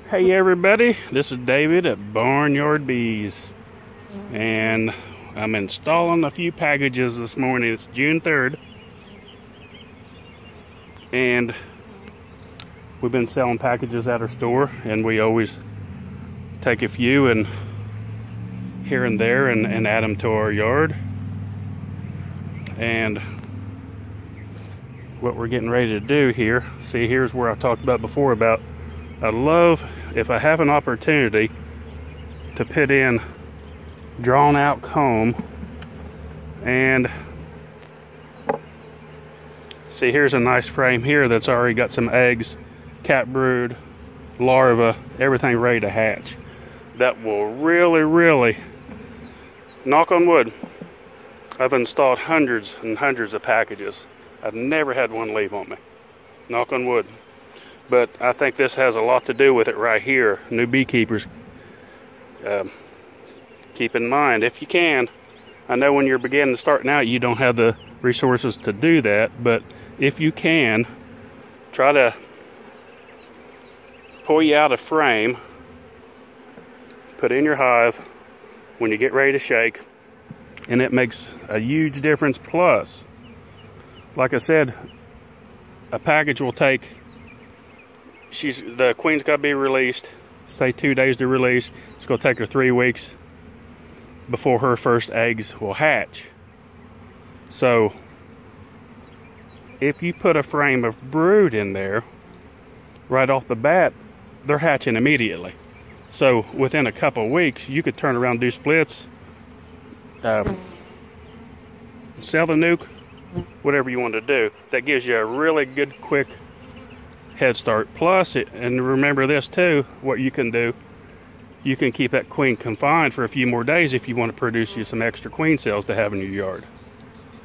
Hey everybody, this is David at Barnyard Bees, and I'm installing a few packages this morning. It's June 3rd, and we've been selling packages at our store, and we always take a few and here and there and add them to our yard. And what we're getting ready to do here, see, here's where I talked about before about I love if I have an opportunity to put in drawn out comb. And see, here's a nice frame here that's already got some eggs, cat brood, larva, everything ready to hatch. That will really, knock on wood, I've installed hundreds and hundreds of packages. I've never had one leave on me, knock on wood. But I think this has a lot to do with it right here. New beekeepers, keep in mind, if you can, I know when you're beginning to starting out, you don't have the resources to do that, but if you can, try to pull you out a frame, put in your hive when you get ready to shake, and it makes a huge difference. Plus, like I said, a package will take, the queen's got to be released, say 2 days to release. It's going to take her 3 weeks before her first eggs will hatch. So if you put a frame of brood in there right off the bat, they're hatching immediately. So within a couple of weeks, you could turn around and do splits, sell the nuke, whatever you want to do. That gives you a really good quick head start. Plus, and remember this too, what you can do, you can keep that queen confined for a few more days if you want to produce you some extra queen cells to have in your yard.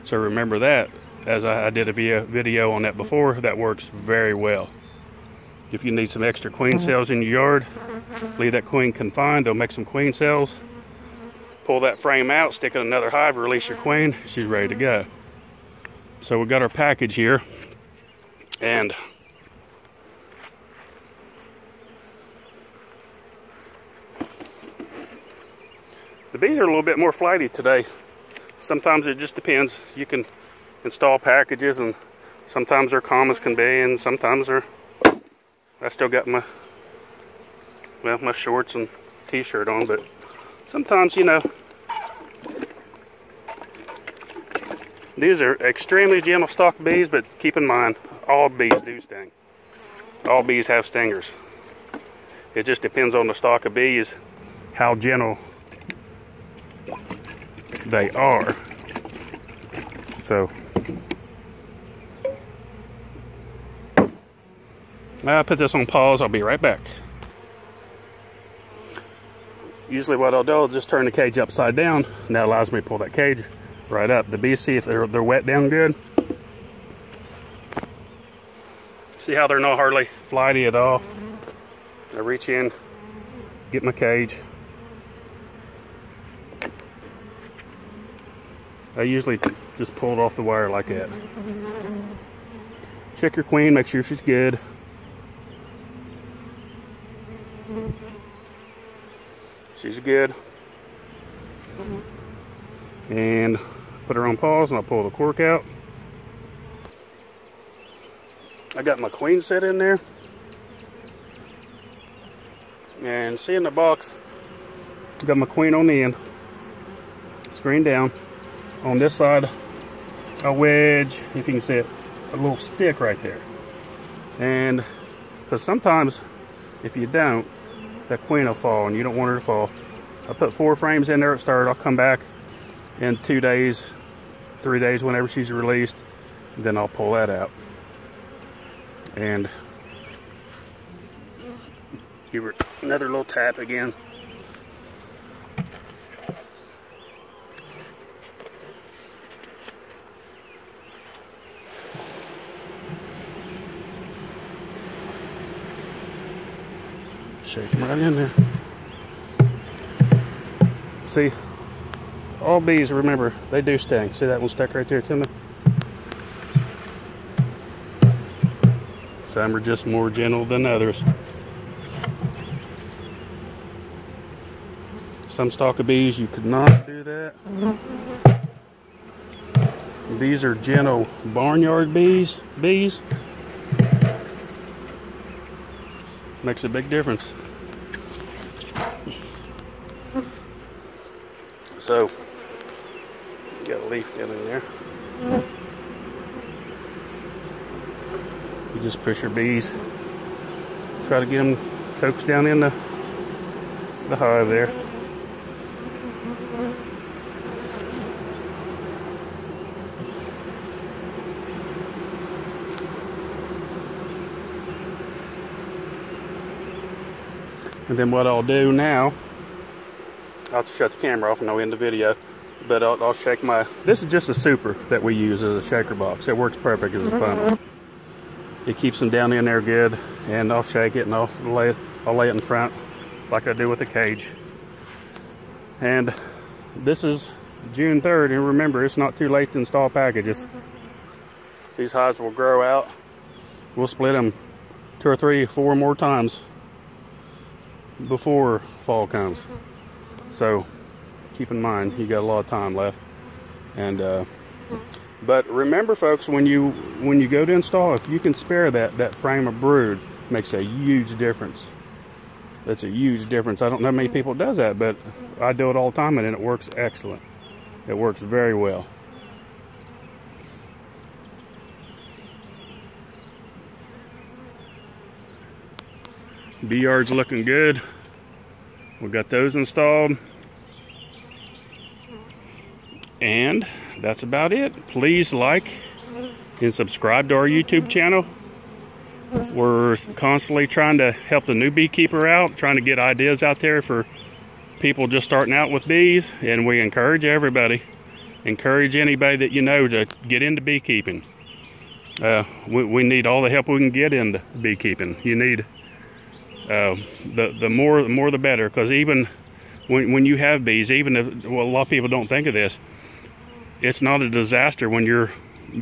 So remember that, as I did a video on that before, that works very well. If you need some extra queen cells in your yard, leave that queen confined, they'll make some queen cells. Pull that frame out, stick in another hive, release your queen, she's ready to go. So we got our package here, and the bees are a little bit more flighty today. Sometimes it just depends. You can install packages and sometimes they're calm as can be, and sometimes they're, I still got my shorts and t-shirt on, but sometimes, you know, these are extremely gentle stock bees, but keep in mind, all bees do sting. All bees have stingers. It just depends on the stock of bees, how gentle they are. So I'll put this on pause. I'll be right back. Usually what I'll do, I'll just turn the cage upside down, and that allows me to pull that cage right up. The bees, see if they're wet down good. See how they're not hardly flighty at all. I reach in, get my cage. I usually just pull it off the wire like that. Check your queen, make sure she's good. She's good. And put her on pause, and I'll pull the cork out. I got my queen set in there. And see in the box, got my queen on the end, screen down. On this side, a wedge, if you can see it, a little stick right there. And because sometimes if you don't, that queen will fall, and you don't want her to fall. I put 4 frames in there at start. I'll come back in 2 days, 3 days, whenever she's released, and then I'll pull that out and give her another little tap again. Shake them right in there. See, all bees, remember, they do sting. See that one stuck right there to me? Some are just more gentle than others. Some stock of bees, you could not do that. These are gentle barnyard bees. Makes a big difference. So, got a leaf down in there. You just push your bees. Try to get them coaxed down in the hive there. And then what I'll do now, I'll shut the camera off and I'll end the video. But I'll shake my, this is just a super that we use as a shaker box. It works perfect as a funnel. It keeps them down in there good. And I'll shake it and I'll lay it in front like I do with the cage. And this is June 3rd, and remember, it's not too late to install packages. These hives will grow out. We'll split them 2 or 3 or 4 more times before fall comes. So keep in mind, you got a lot of time left. And but remember, folks, when you go to install, if you can spare that frame of brood, makes a huge difference. That's a huge difference. I don't know many people does that, but I do it all the time, and it works excellent. It works very well. Bee yard's looking good. We got those installed. And that's about it. Please like and subscribe to our YouTube channel. We're constantly trying to help the new beekeeper out, trying to get ideas out there for people just starting out with bees, and we encourage everybody, encourage anybody that you know to get into beekeeping. We need all the help we can get into beekeeping. You need the more the better, because even when you have bees, even if, well, a lot of people don't think of this, it's not a disaster when your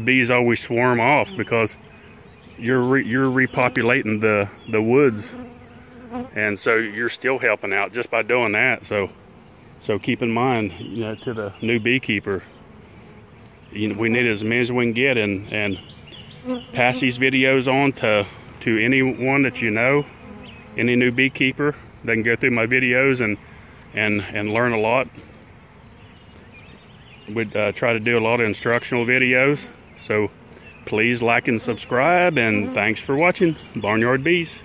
bees always swarm off, because you're repopulating the woods, and so you're still helping out just by doing that. So keep in mind, you know, to the new beekeeper, you know, we need as many as we can get, and pass these videos on to anyone that you know, any new beekeeper. They can go through my videos and learn a lot. We'd try to do a lot of instructional videos. So please like and subscribe, and thanks for watching Barnyard Bees.